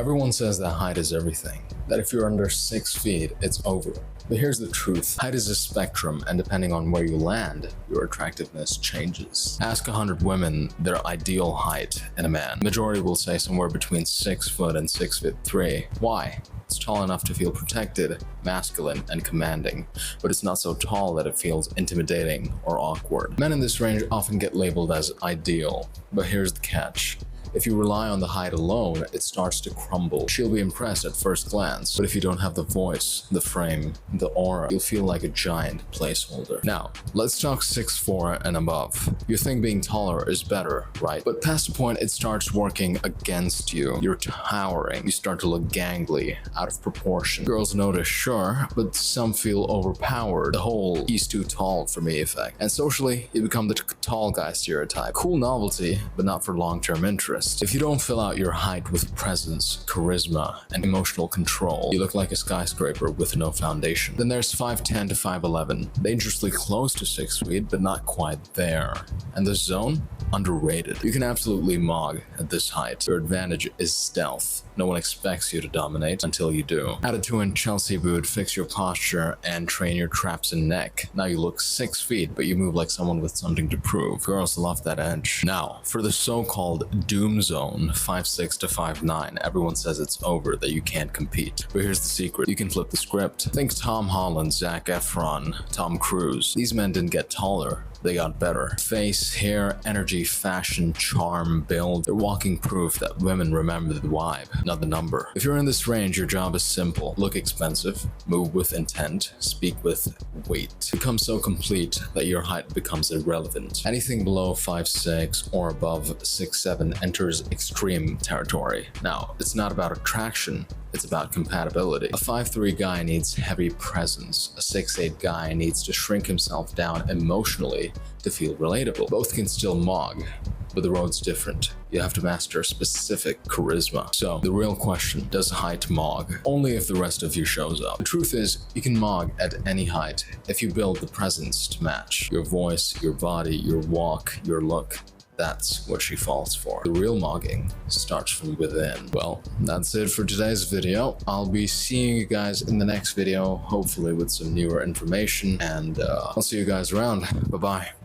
Everyone says that height is everything, that if you're under 6 feet, it's over. But here's the truth. Height is a spectrum, and depending on where you land, your attractiveness changes. Ask 100 women their ideal height in a man. Majority will say somewhere between 6 foot and 6'3". Why? It's tall enough to feel protected, masculine, and commanding, but it's not so tall that it feels intimidating or awkward. Men in this range often get labeled as ideal, but here's the catch. If you rely on the height alone, it starts to crumble. She'll be impressed at first glance, but if you don't have the voice, the frame, the aura, you'll feel like a giant placeholder. Now, let's talk 6'4" and above. You think being taller is better, right? But past the point, it starts working against you. You're towering. You start to look gangly, out of proportion. Girls notice, sure, but some feel overpowered. The whole "he's too tall for me" effect. And socially, you become the tall guy stereotype. Cool novelty, but not for long-term interest. If you don't fill out your height with presence, charisma, and emotional control, you look like a skyscraper with no foundation. Then there's 5'10" to 5'11", dangerously close to 6 feet, but not quite there. And this zone? Underrated. You can absolutely mog at this height. Your advantage is stealth. No one expects you to dominate until you do. Add a 2-inch Chelsea boot, fix your posture, and train your traps and neck. Now you look 6 feet, but you move like someone with something to prove. Girls love that edge. Now, for the so-called doom zone, 5'6" to 5'9", everyone says it's over, that you can't compete. But here's the secret. You can flip the script. Think Tom Holland, Zac Efron, Tom Cruise. These men didn't get taller. They got better. Face, hair, energy, fashion, charm, build. They're walking proof that women remember the vibe, not the number. If you're in this range, your job is simple. Look expensive, move with intent, speak with weight. Become so complete that your height becomes irrelevant. Anything below 5'6" or above 6'7" enters extreme territory. Now, it's not about attraction. It's about compatibility. A 5'3" guy needs heavy presence. A 6'8" guy needs to shrink himself down emotionally to feel relatable. Both can still mog, but the road's different. You have to master specific charisma. So, the real question, does height mog? Only if the rest of you shows up. The truth is, you can mog at any height if you build the presence to match. Your voice, your body, your walk, your look. That's what she falls for. The real mogging starts from within. Well, that's it for today's video. I'll be seeing you guys in the next video, hopefully with some newer information, and I'll see you guys around. Bye-bye.